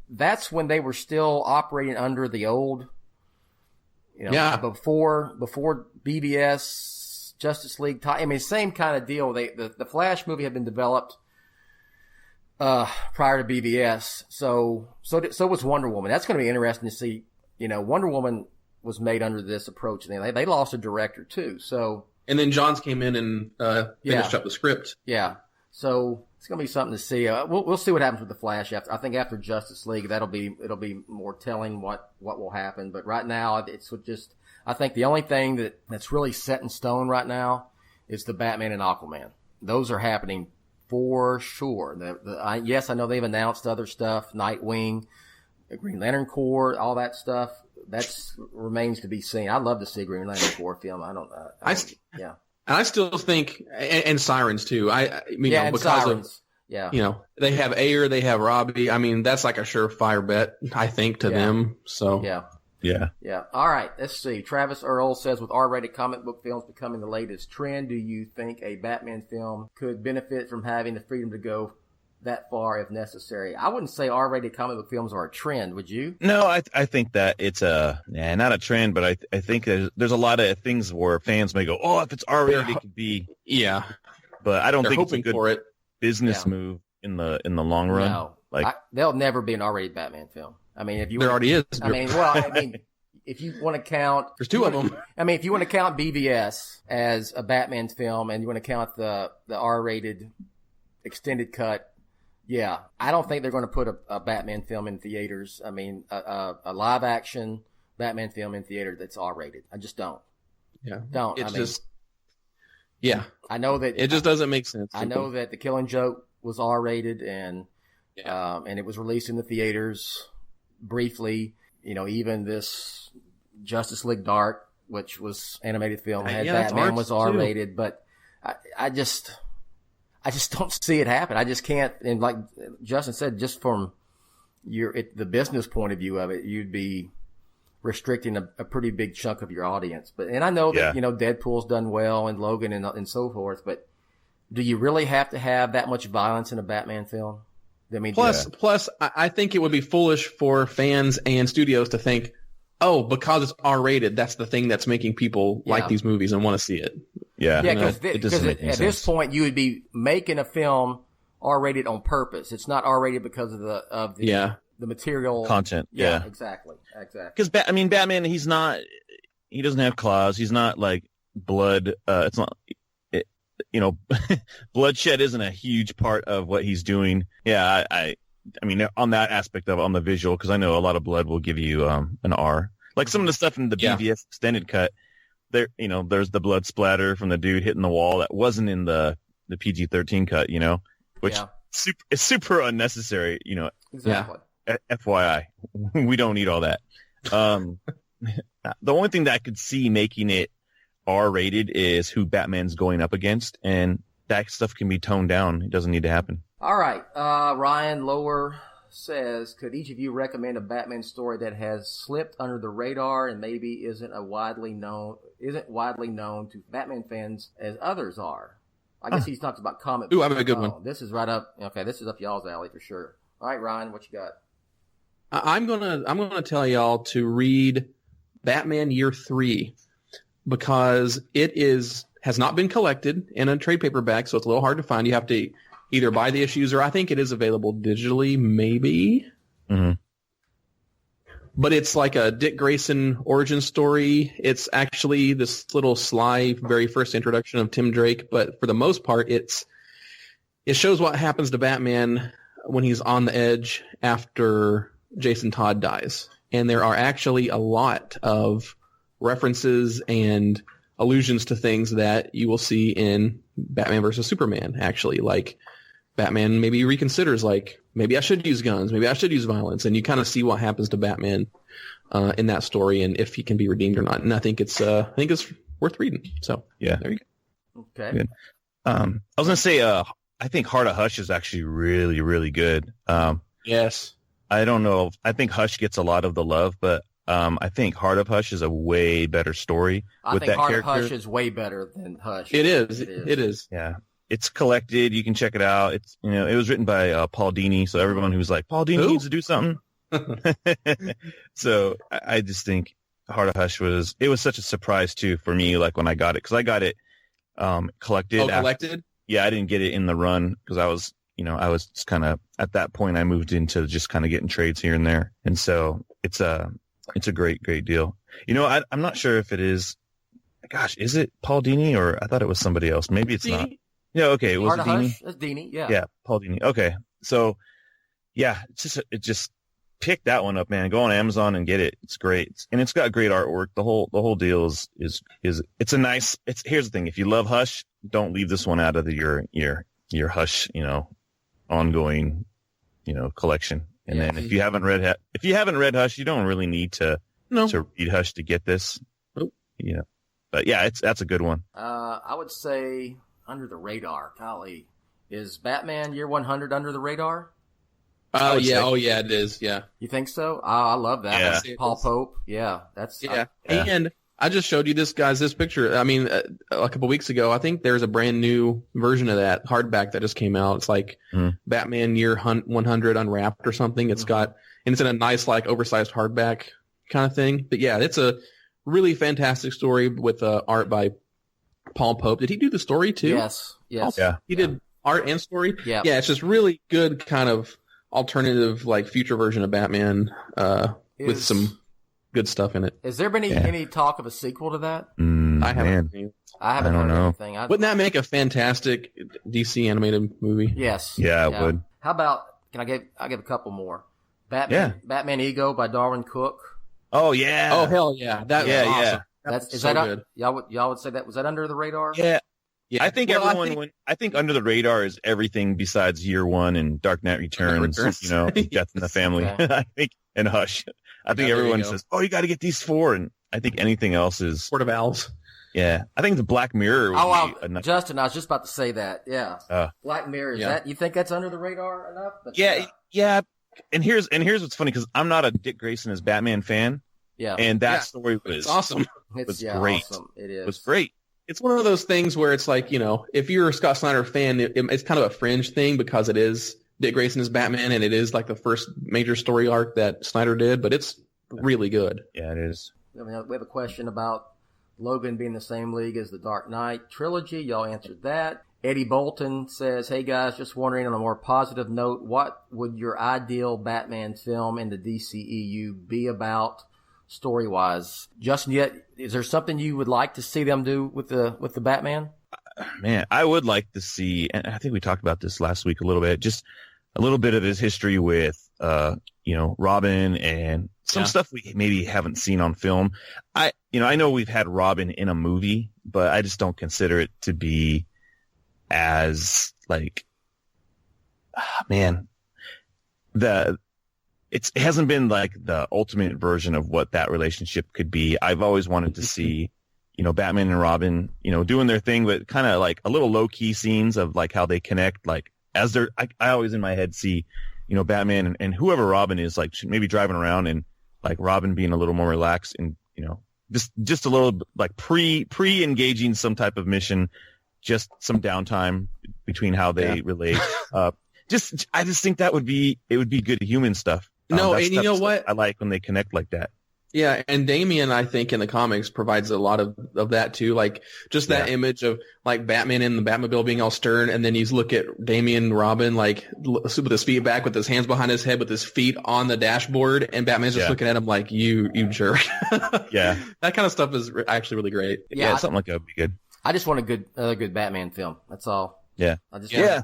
That's when they were still operating under the old, before BVS, Justice League. Same kind of deal. The Flash movie had been developed prior to BVS. So was Wonder Woman. That's going to be interesting to see. Wonder Woman was made under this approach. They lost a director too. And then Johns came in and finished up the script. Yeah. So it's going to be something to see. We'll see what happens with the Flash after Justice League. It'll be more telling what will happen. But right now, it's just, I think the only thing that's really set in stone right now is the Batman and Aquaman. Those are happening for sure. Yes, I know they've announced other stuff, Nightwing, the Green Lantern Corps, all that stuff. That remains to be seen. I'd love to see a Green Lantern Corps film. And I still think, and Sirens too. And Sirens. Yeah. You know, they have Ayer, they have Robbie. I mean, that's like a surefire bet, I think, to them. So Yeah. All right. Let's see. Travis Earl says, with R-rated comic book films becoming the latest trend, do you think a Batman film could benefit from having the freedom to go that far if necessary? I wouldn't say R-rated comic book films are a trend. Would you? No, I think that it's not a trend, but I think there's a lot of things where fans may go, oh, if it's R-rated, it could be. Yeah. But I don't They're think it's a hoping good for it. business move in the long run. No. There'll never be an R-rated Batman film. I mean, if you there already is. I mean, if you want to count, there's two of them. I mean, if you want to count BVS as a Batman film, and you want to count the R-rated extended cut, yeah, I don't think they're going to put a Batman film in theaters. I mean, a live action Batman film in theater that's R-rated. I just don't. Yeah, don't. Yeah, I know that it just doesn't make sense. I know that The Killing Joke was R-rated, and it was released in the theaters briefly. You know, even this Justice League Dark, which was animated film, had Batman was R-rated, but I just don't see it happen. I just can't. And like Justin said, just from the business point of view of it, you'd be restricting a pretty big chunk of your audience. And I know that, Deadpool's done well and Logan and so forth, but do you really have to have that much violence in a Batman film? I mean, plus, I think it would be foolish for fans and studios to think, oh, because it's R-rated, that's the thing that's making people like these movies and want to see it. Yeah, because at this point, you would be making a film R-rated on purpose. It's not R-rated because of the material content. Yeah, exactly. Because Batman, he doesn't have claws. He's not like blood. It's not. Bloodshed isn't a huge part of what he's doing. Yeah, I mean, on that aspect of it, on the visual, because I know a lot of blood will give you an R. Like some of the stuff in the BVS extended cut, there's the blood splatter from the dude hitting the wall that wasn't in the PG-13 cut, which is super unnecessary, Exactly. FYI, we don't need all that. The only thing that I could see making it R-rated is who Batman's going up against, and that stuff can be toned down. It doesn't need to happen. All right. Ryan Lower says, could each of you recommend a Batman story that has slipped under the radar and maybe isn't widely known to Batman fans as others are? I guess he's talking about comic books. Ooh, I have a good one. This is right up. Okay, this is up y'all's alley for sure. All right, Ryan, what you got? I'm gonna tell y'all to read Batman Year 3 because it has not been collected in a trade paperback, so it's a little hard to find. You have to either buy the issues, or I think it is available digitally, maybe. Mm-hmm. But it's like a Dick Grayson origin story. It's actually this little sly, very first introduction of Tim Drake, but for the most part, it shows what happens to Batman when he's on the edge after Jason Todd dies. And there are actually a lot of references and allusions to things that you will see in Batman versus Superman, actually. Like, Batman maybe reconsiders, like, maybe I should use guns, maybe I should use violence, and you kind of see what happens to Batman in that story and if he can be redeemed or not. And I think it's worth reading. So, yeah. There you go. Okay. Good. I was going to say, I think Heart of Hush is actually really, really good. Yes. I don't know. I think Hush gets a lot of the love, but I think Heart of Hush is a way better story with that character. I think Heart of Hush is way better than Hush. It is. Yeah. It's collected. You can check it out. It's, it was written by Paul Dini. So everyone who's like, Paul Dini needs to do something. So I just think Heart of Hush was such a surprise too for me. Like when I got it, cause I got it, collected. Oh, collected? Yeah. I didn't get it in the run cause I was just kind of at that point I moved into just kind of getting trades here and there. And so it's a great, great deal. I'm not sure if it is, gosh, is it Paul Dini or I thought it was somebody else. Maybe it's not. Yeah, okay. It was Heart of Dini. Hush? That's Dini, yeah. Yeah, Paul Dini. Okay. So, yeah, it just pick that one up, man. Go on Amazon and get it. It's great. And it's got great artwork. The whole deal is it's a nice, here's the thing. If you love Hush, don't leave this one out of your Hush, ongoing, collection. And then if you haven't read Hush, you don't really need to read Hush to get this. Nope. But yeah, that's a good one. I would say Under the Radar, golly. Is Batman Year 100 under the radar? Yeah. Oh, yeah, it is. Yeah. You think so? I love that. Yeah. Paul Pope. Yeah. That's. Yeah. And I just showed you this picture. I mean, a couple weeks ago, I think there's a brand new version of that hardback that just came out. It's like Batman Year 100 Unwrapped or something. It's got, and it's in a nice, like, oversized hardback kind of thing. But yeah, it's a really fantastic story with art by Paul Pope. Did he do the story too? Yes. Yeah. He did art and story. Yeah. Yeah. It's just really good kind of alternative, like, future version of Batman with some good stuff in it. Has there been any talk of a sequel to that? I haven't seen. I haven't heard anything. Wouldn't that make a fantastic DC animated movie? Yes. Yeah, it would. How about? I'll give a couple more. Batman Ego by Darwin Cook. Oh yeah. Oh hell yeah. That was awesome. Is so that good. Y'all would say that was that under the radar? Yeah. Yeah. I think I think under the radar is everything besides Year One and Dark Knight Returns. You know, Death in the Family. Okay. I think and Hush. I think everyone says, "Oh, you got to get these 4," and I think anything else is Port of Owls. Yeah, I think the Black Mirror. Would Justin, I was just about to say that. Yeah, Black Mirror. Is that you think that's under the radar enough? But, yeah. And here's what's funny because I'm not a Dick Grayson as Batman fan. Yeah, and that story was awesome. Was great. Awesome. It is. It was great. It's one of those things where it's like, you know, if you're a Scott Snyder fan, it's kind of a fringe thing because it is Dick Grayson as Batman, and it is like the first major story arc that Snyder did, but it's really good. Yeah, it is. We have a question about Logan being the same league as the Dark Knight trilogy. Y'all answered that. Eddie Bolton says, hey guys, just wondering on a more positive note, what would your ideal Batman film in the DCEU be about story-wise? Justin, is there something you would like to see them do with the Batman? Man, I would like to see, and I think we talked about this last week a little bit, just a little bit of his history with, Robin and some stuff we maybe haven't seen on film. I know we've had Robin in a movie, but I just don't consider it to be as like, it hasn't been like the ultimate version of what that relationship could be. I've always wanted to see, Batman and Robin, doing their thing, but kind of like a little low key scenes of like how they connect, like as they're, I always in my head see, Batman and whoever Robin is, like maybe driving around and like Robin being a little more relaxed and, just a little like pre-engaging some type of mission, just some downtime between how they relate. I just think it would be good human stuff. No, and you know what? I like when they connect like that. Yeah, and Damian, I think, in the comics provides a lot of that too. Like just that image of like Batman in the Batmobile being all stern, and then you look at Damian Robin like with his feet back, with his hands behind his head, with his feet on the dashboard, and Batman's just looking at him like you jerk. Yeah, that kind of stuff is actually really great. Yeah, something like that would be good. I just want another good Batman film. That's all. Yeah.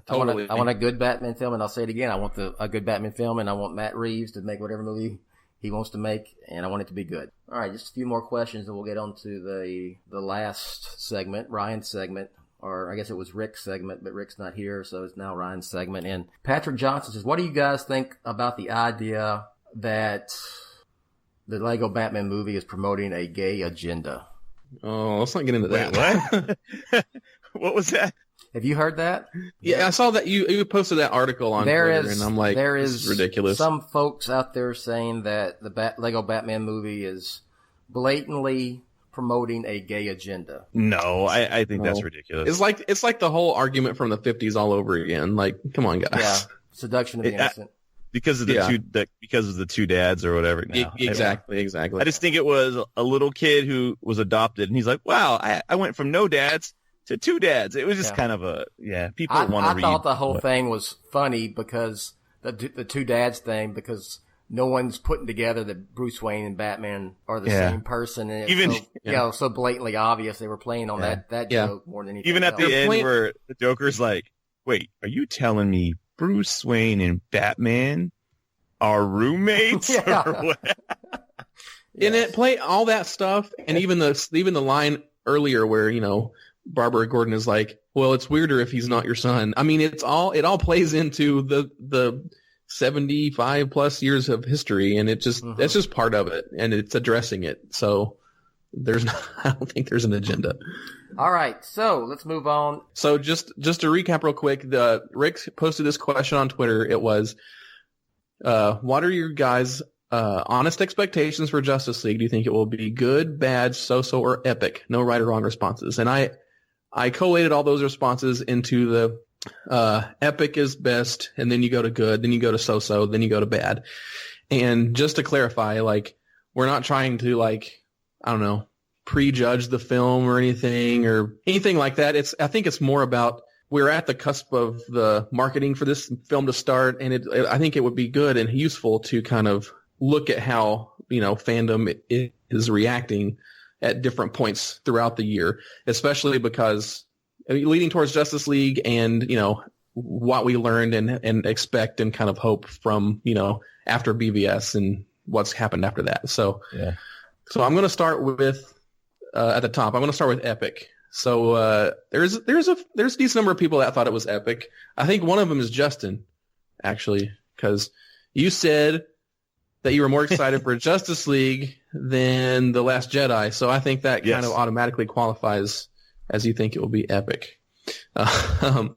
Totally. I want a good Batman film, and I'll say it again. I want a good Batman film, and I want Matt Reeves to make whatever movie he wants to make, and I want it to be good. All right, just a few more questions, and we'll get on to the last segment, Ryan's segment, or I guess it was Rick's segment, but Rick's not here, so it's now Ryan's segment. And Patrick Johnson says, what do you guys think about the idea that the Lego Batman movie is promoting a gay agenda? Oh, let's not get into that. What? What was that? Have you heard that? Yeah, I saw that you posted that article on Twitter, and I'm like, this is ridiculous. Some folks out there saying that the Lego Batman movie is blatantly promoting a gay agenda. No, I think that's ridiculous. It's like the whole argument from the 50s all over again. Like, come on, guys. Yeah, seduction of the innocent. Because of the two dads or whatever. No, exactly. I just think it was a little kid who was adopted, and he's like, wow, I went from no dads to two dads. It was just kind of people want to read. I thought the whole thing was funny because the two dads thing, because no one's putting together that Bruce Wayne and Batman are the same person. And it's so blatantly obvious they were playing on that joke more than anything Even at else. the end where the Joker's like, wait, are you telling me Bruce Wayne and Batman are roommates? Or what? And it played all that stuff, and even the line earlier where, Barbara Gordon is like, well, it's weirder if he's not your son. I mean, it all plays into the 75 plus years of history, and that's just part of it, and it's addressing it. So I don't think there's an agenda. All right, so let's move on. So just to recap real quick, Rick posted this question on Twitter. It was, what are your guys' honest expectations for Justice League? Do you think it will be good, bad, so-so, or epic? No right or wrong responses. And I collated all those responses into the epic is best, and then you go to good, then you go to so-so, then you go to bad. And just to clarify, like, we're not trying to, like, I don't know, prejudge the film or anything like that. I think it's more about we're at the cusp of the marketing for this film to start, and I think it would be good and useful to kind of look at how, fandom is reacting at different points throughout the year, especially because leading towards Justice League and, what we learned and expect and kind of hope from, after BVS and what's happened after that. So, yeah. So I'm going to start with, at the top, I'm going to start with epic. So, there's a decent number of people that thought it was epic. I think one of them is Justin, actually, because you said that you were more excited for Justice League than The Last Jedi. So I think that kind of automatically qualifies as you think it will be epic. But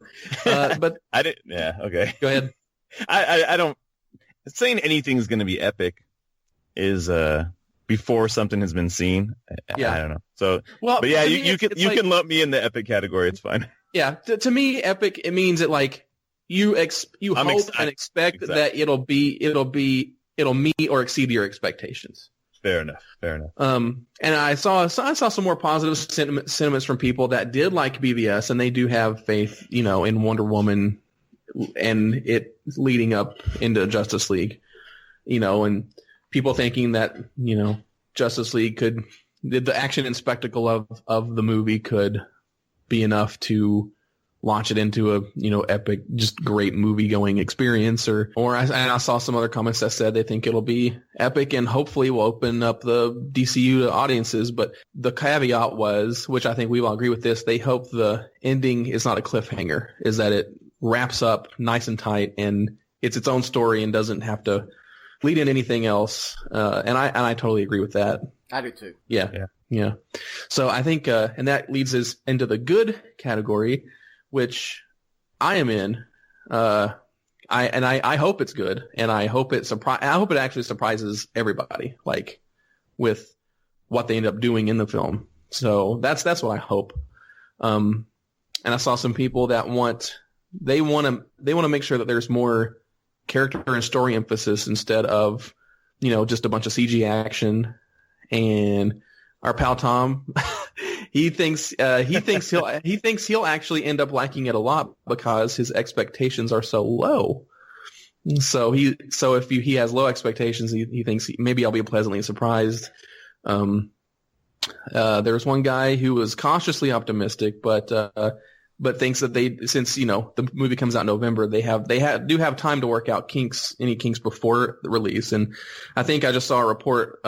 I didn't. Yeah. Okay. Go ahead. I don't. Saying anything's going to be epic is before something has been seen. Yeah. I don't know. So, well, but yeah, you can lump me in the epic category. It's fine. Yeah. To me, epic, it means that like you hope and expect that it'll meet or exceed your expectations. Fair enough. And I saw some more positive sentiments from people that did like BVS, and they do have faith, in Wonder Woman and it leading up into Justice League, and people thinking that, Justice League the action and spectacle of the movie could be enough to launch it into a, epic, just great movie going experience and I saw some other comments that said they think it'll be epic and hopefully will open up the DCU to audiences. But the caveat was, which I think we all agree with this, they hope the ending is not a cliffhanger, is that it wraps up nice and tight and it's its own story and doesn't have to lead in anything else. And I totally agree with that. I do too. Yeah. So I think, and that leads us into the good category, which I am in. I hope it's good, and I hope it actually surprises everybody, like with what they end up doing in the film. So that's what I hope. And I saw some people that want to make sure that there's more character and story emphasis instead of, just a bunch of CG action. And our pal Tom, he thinks he'll actually end up liking it a lot because his expectations are so low. So if he has low expectations, he thinks maybe I'll be pleasantly surprised. There's one guy who was cautiously optimistic, but thinks that since the movie comes out in November, they do have time to work out any kinks before the release. And I think I just saw a report.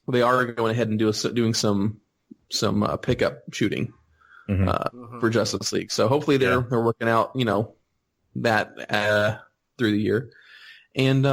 They are going ahead and doing some pickup shooting for Justice League. So hopefully they're working out that through the year. And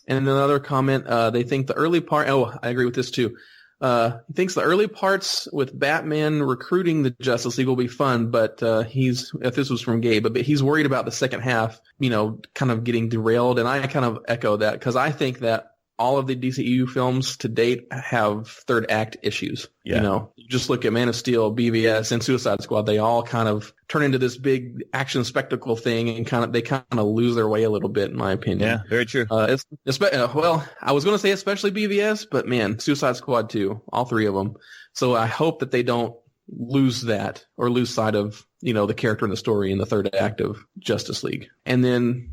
another comment, they think the early part. Oh, I agree with this too. He thinks the early parts with Batman recruiting the Justice League will be fun, but if this was from Gabe, but he's worried about the second half, kind of getting derailed. And I kind of echo that because I think that all of the DCEU films to date have third act issues. Yeah. You just look at Man of Steel, BVS, and Suicide Squad. They all kind of turn into this big action spectacle thing, and they kind of lose their way a little bit, in my opinion. Yeah, very true. Well, I was going to say especially BVS, but man, Suicide Squad too, all three of them. So I hope that they don't lose that or lose sight of the character and the story in the third act of Justice League. And then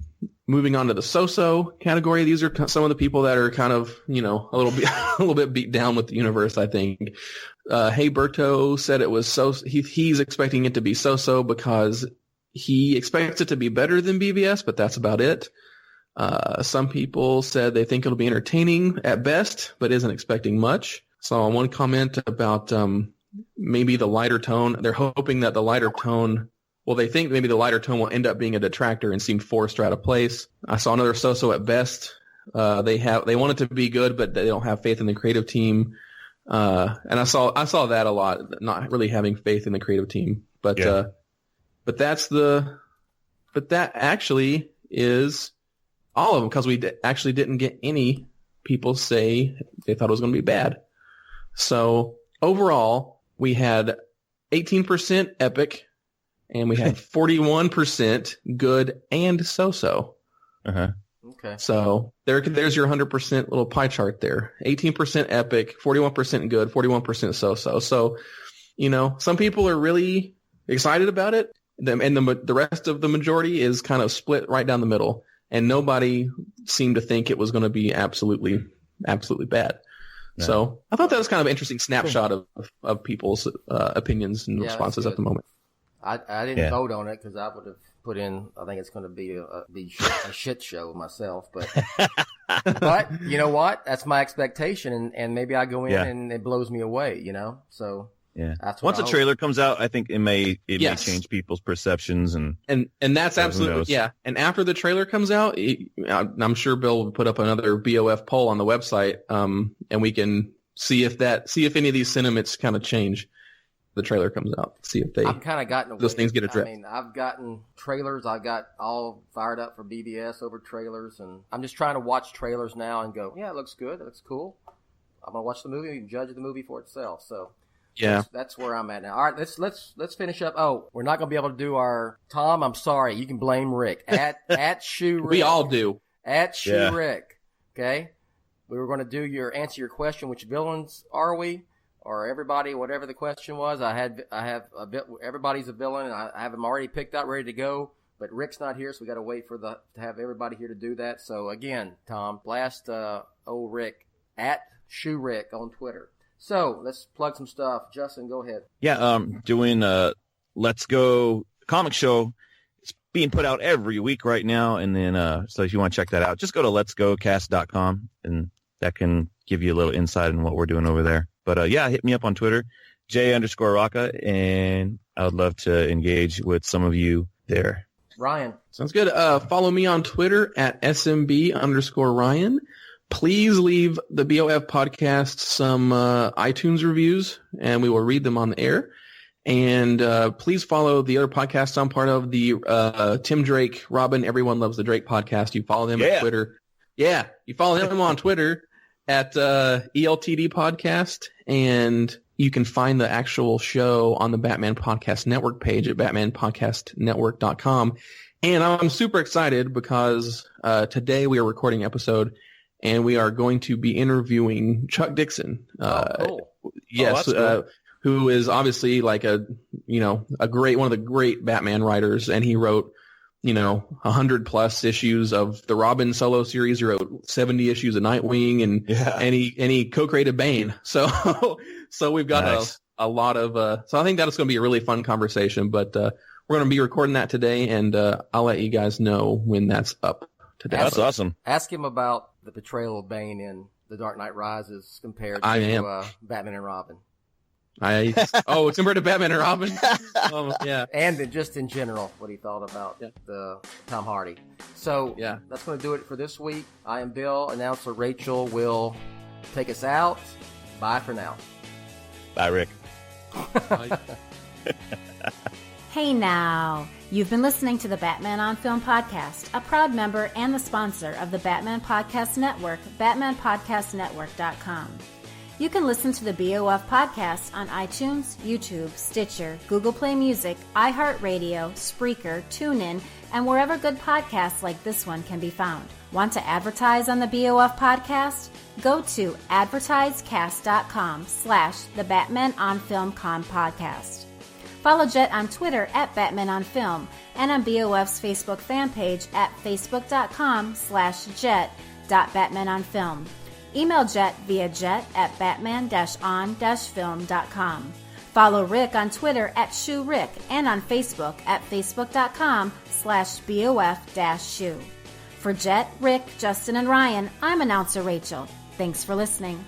moving on to the so-so category, these are some of the people that are kind of, a little bit beat down with the universe, I think. Hey Berto said it was he's expecting it to be so-so because he expects it to be better than BVS, but that's about it. Some people said they think it'll be entertaining at best, but isn't expecting much. Saw one comment about maybe the lighter tone. They're hoping that the lighter tone. Well, they think maybe the lighter tone will end up being a detractor and seem forced or out of place. I saw another so-so at best. They want it to be good, but they don't have faith in the creative team. And I saw that a lot, not really having faith in the creative team. But that actually is all of them, because we actually didn't get any people say they thought it was going to be bad. So overall, we had 18% epic, and we had 41% good and so-so. Uh-huh. Okay. So there's your 100% little pie chart there. 18% epic, 41% good, 41% so-so. So, some people are really excited about it, and the rest of the majority is kind of split right down the middle, and nobody seemed to think it was going to be absolutely bad. No. So I thought that was kind of an interesting snapshot of people's opinions and responses at the moment. I didn't vote on it because I would have put in, I think it's going to be a shit show myself, but you know what? That's my expectation, and maybe I go in and it blows me away, so. Yeah. Once a trailer comes out, I think it may change people's perceptions and that's absolutely And after the trailer comes out, I'm sure Bill will put up another BOF poll on the website, and we can see if any of these sentiments kind of change. The trailer comes out. See if I've kind of gotten those things get addressed. I mean, I've gotten trailers. I got all fired up for BBS over trailers, and I'm just trying to watch trailers now and go, yeah, it looks good. It looks cool. I'm gonna watch the movie and judge the movie for itself. So. Yeah, that's where I'm at now. All right, let's finish up. Oh, we're not gonna be able to do our Tom. I'm sorry. You can blame Rick at Shoe Rick. We all do at Shoe Rick. Okay, we were going to answer your question. Which villains are we, or everybody? Whatever the question was, I have everybody's a villain, and I have them already picked out, ready to go. But Rick's not here, so we got to wait to have everybody here to do that. So again, Tom, blast old Rick at Shoe Rick on Twitter. So let's plug some stuff. Justin, go ahead. Yeah, doing Let's Go comic show. It's being put out every week right now, and then so if you want to check that out, just go to letsgocast.com, and that can give you a little insight on what we're doing over there. But hit me up on Twitter, J_Rocca, and I would love to engage with some of you there. Ryan. Sounds good. Follow me on Twitter at SMB_Ryan. Please leave the BOF podcast some iTunes reviews, and we will read them on the air. And please follow the other podcasts I'm part of, the Tim Drake, Robin, Everyone Loves the Drake podcast. You follow them at Twitter. Yeah, you follow them on Twitter at ELTD Podcast, and you can find the actual show on the Batman Podcast Network page at batmanpodcastnetwork.com. And I'm super excited because today we are recording an episode, and we are going to be interviewing Chuck Dixon. Cool. Yes, cool. Who is obviously like one of the great Batman writers, and he wrote, 100+ issues of the Robin solo series. He wrote 70 issues of Nightwing, and he co-created Bane. So we've got a lot of. So I think that's going to be a really fun conversation. But we're going to be recording that today, and I'll let you guys know when that's up today. That's awesome. Ask him about the portrayal of Bane in The Dark Knight Rises compared to Batman and Robin. It's compared to Batman and Robin? Yeah. And just in general, what he thought about the Tom Hardy. So that's going to do it for this week. I am Bill. Announcer Rachel will take us out. Bye for now. Bye, Rick. Bye. Hey now! You've been listening to the Batman on Film podcast, a proud member and the sponsor of the Batman Podcast Network, batmanpodcastnetwork.com. You can listen to the BOF podcast on iTunes, YouTube, Stitcher, Google Play Music, iHeartRadio, Spreaker, TuneIn, and wherever good podcasts like this one can be found. Want to advertise on the BOF podcast? Go to advertisecast.com/the Batman on Film Con podcast. Follow Jett on Twitter at Batman on Film and on BOF's Facebook fan page at facebook.com/Jett.BatmanOnFilm. Email Jett via Jett@batman-on-film.com. Follow Rick on Twitter at Shoe Rick and on Facebook at facebook.com/BOF-Shoe. For Jett, Rick, Justin, and Ryan, I'm announcer Rachel. Thanks for listening.